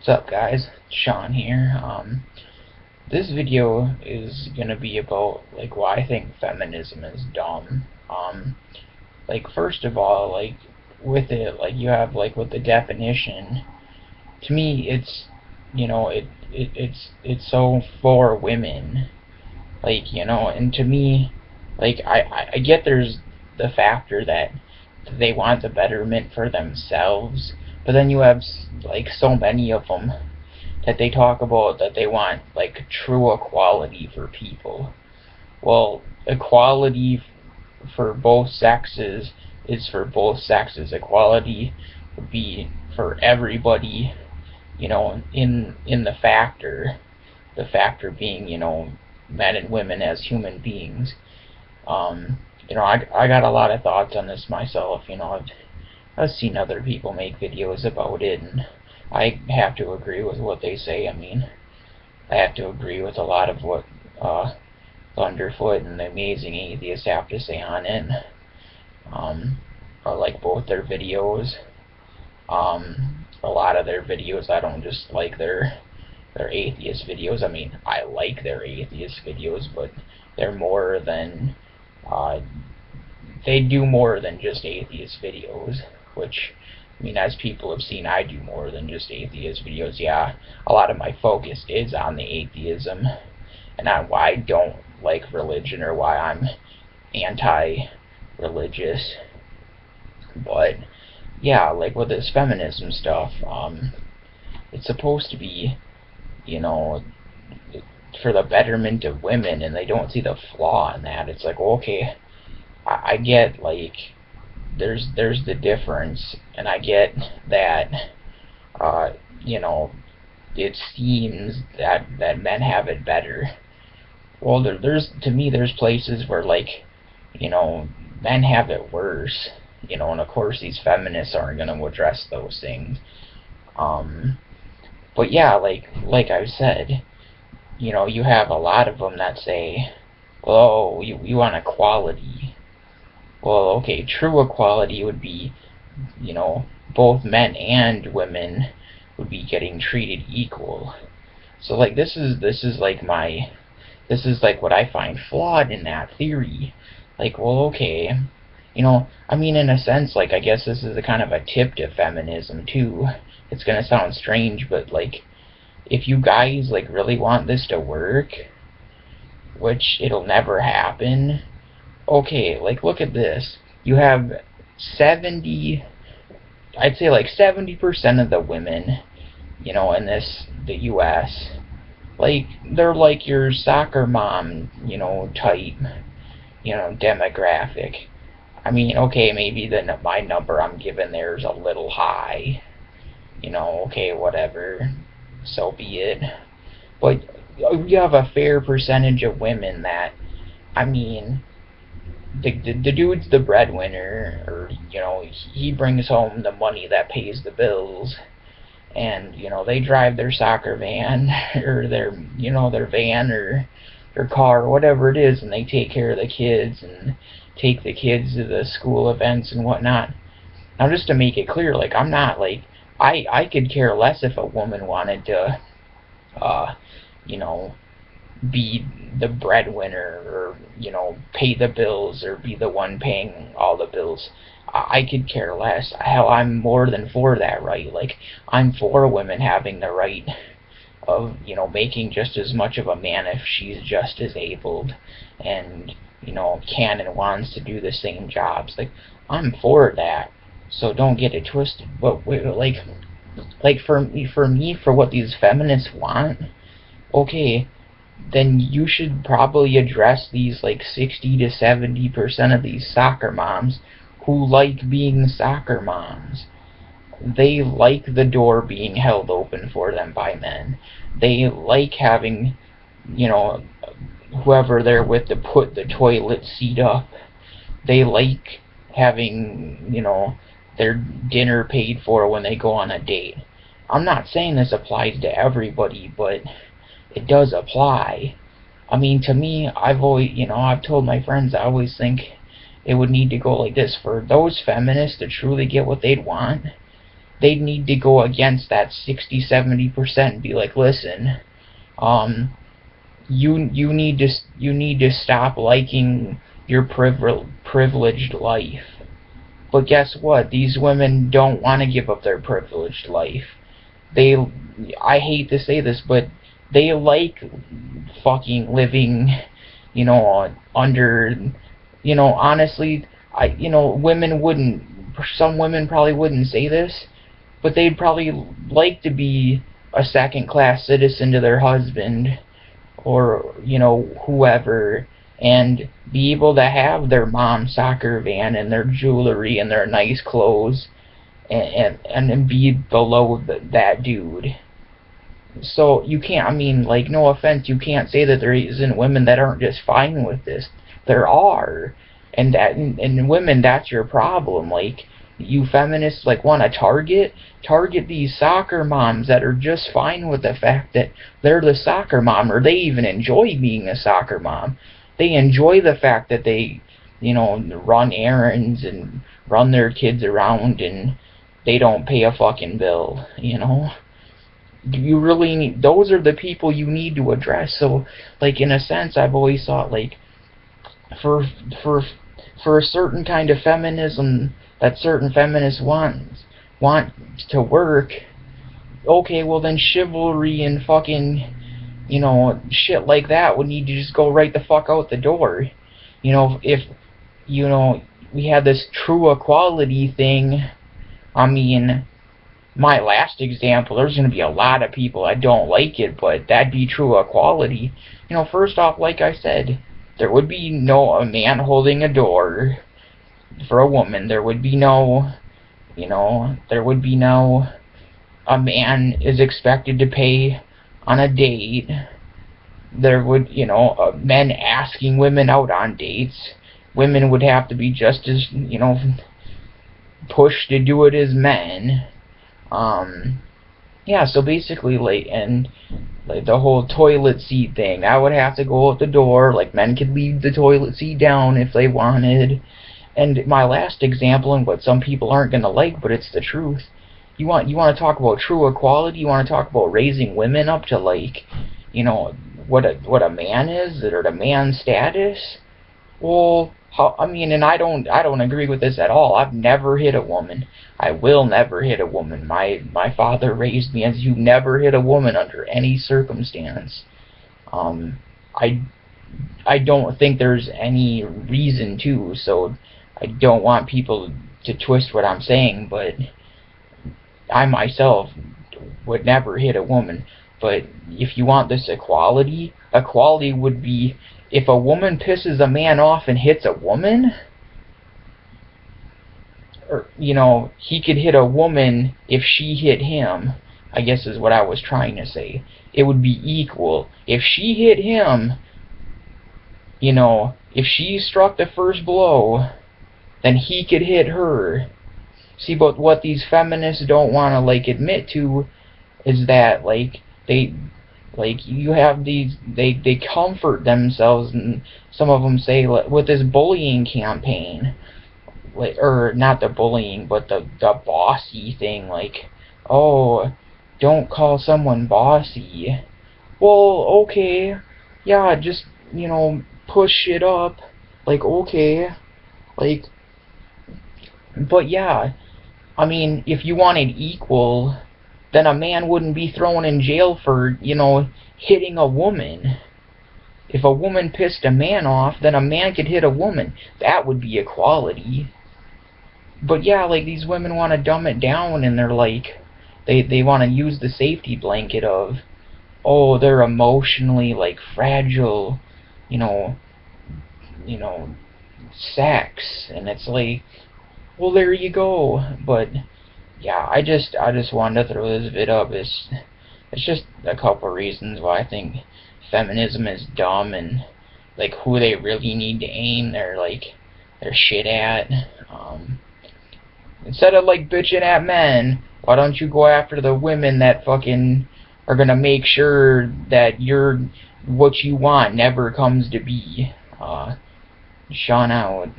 What's up, guys? Sean here. This video is gonna be about why I think feminism is dumb. First of all, with it, you have with the definition. To me, it's it's so for women. And to me, I get there's the factor that they want the betterment for themselves, but then you have so many of them that they talk about that they want true equality for people. Well, equality for both sexes is for both sexes. Equality would be for everybody, in the factor being, men and women as human beings. I got a lot of thoughts on this myself. I've seen other people make videos about it, and I have to agree with what they say. I mean, I have to agree with a lot of what Thunderfoot and the Amazing Atheist have to say on it. I like both their videos. A lot of their videos, I don't just like their atheist videos. I mean, I like their atheist videos, but they're more than they do more than just atheist videos, which, I mean, as people have seen, I do more than just atheist videos. Yeah, a lot of my focus is on the atheism and on why I don't like religion or why I'm anti-religious. But yeah, with this feminism stuff, it's supposed to be, for the betterment of women, and they don't see the flaw in that. It's okay, I get there's the difference, and I get that it seems that men have it better. Well, to me there's places where men have it worse, and of course these feminists aren't going to address those things. But yeah, like I've said, you have a lot of them that say, well, you want equality. Well, okay, true equality would be, both men and women would be getting treated equal. So this is what I find flawed in that theory. Well, okay, I mean, in a sense, I guess this is a kind of a tip to feminism too. It's gonna sound strange, but if you guys really want this to work, which it'll never happen, okay, look at this. You have 70, I'd say 70% of the women, in the US, they're your soccer mom, type, demographic. I mean, okay, maybe my number I'm giving there is a little high, okay, whatever, so be it. But you have a fair percentage of women that, I mean, the dude's the breadwinner, or he brings home the money that pays the bills, and they drive their soccer van or their van or their car or whatever it is, and they take care of the kids and take the kids to the school events and whatnot. Now, just to make it clear, I'm not I could care less if a woman wanted to be the breadwinner, or pay the bills, or be the one paying all the bills. I could care less. Hell, I'm more than for that right. I'm for women having the right of making just as much of a man if she's just as abled and can and wants to do the same jobs. I'm for that, so don't get it twisted. But for me, for what these feminists want, okay, then you should probably address these 60 to 70% of these soccer moms who like being soccer moms. They like the door being held open for them by men. They like having, whoever they're with to put the toilet seat up. They like having, their dinner paid for when they go on a date. I'm not saying this applies to everybody, but it does apply. I mean, to me, I've always, I've told my friends, I always think it would need to go like this. For those feminists to truly get what they'd want, they need to go against that 60-70% and be like, listen, um, you need to stop liking your privileged life. But guess what? These women don't want to give up their privileged life. They, I hate to say this, but they like fucking living, under, honestly, women wouldn't, some women probably wouldn't say this, but they'd probably like to be a second-class citizen to their husband, or, whoever, and be able to have their mom's soccer van and their jewelry and their nice clothes, and be below that dude. So you can't, like, no offense, you can't say that there isn't women that aren't just fine with this. There are. And women, that's your problem. Like, you feminists, like, want to target these soccer moms that are just fine with the fact that they're the soccer mom, or they even enjoy being a soccer mom. They enjoy the fact that they, run errands and run their kids around, and they don't pay a fucking bill, You really need, those are the people you need to address. So, like, in a sense, I've always thought, like, for a certain kind of feminism that certain feminists want to work, okay, well then chivalry and fucking, shit like that would need to just go right the fuck out the door. If, we had this true equality thing, I mean, my last example, there's going to be a lot of people that don't like it, but that'd be true equality. First off, like I said, there would be no a man holding a door for a woman. There would be no, a man is expected to pay on a date. There would, men asking women out on dates. Women would have to be just as, pushed to do it as men. Yeah, so basically, like, and like the whole toilet seat thing, I would have to go out the door. Like, men could leave the toilet seat down if they wanted. And my last example, and what some people aren't gonna like, but it's the truth. You want to talk about true equality? You want to talk about raising women up to, like, what a man is, or the man's status? Well, and I don't agree with this at all. I've never hit a woman. I will never hit a woman. My father raised me as you never hit a woman under any circumstance. I don't think there's any reason to, so I don't want people to twist what I'm saying, but I myself would never hit a woman. But if you want this equality would be, if a woman pisses a man off and hits a woman, or, he could hit a woman if she hit him, I guess is what I was trying to say. It would be equal. If she hit him, if she struck the first blow, then he could hit her. See, but what these feminists don't want to, like, admit to is that, like, you have these, they comfort themselves, and some of them say, like, with this bullying campaign, like, or not the bullying, but the bossy thing, like, oh, don't call someone bossy. Well, okay, yeah, just, push it up, like, okay, like, but yeah, I mean, if you wanted equal, then a man wouldn't be thrown in jail for, hitting a woman. If a woman pissed a man off, then a man could hit a woman. That would be equality. But yeah, like, these women want to dumb it down, and they're like, they want to use the safety blanket of, oh, they're emotionally, like, fragile, sex, and it's like, well, there you go. But yeah, I just wanted to throw this bit up. It's just a couple reasons why I think feminism is dumb, and, like, who they really need to aim their shit at. Instead of, like, bitching at men, why don't you go after the women that fucking are gonna make sure that what you want never comes to be. Sean out.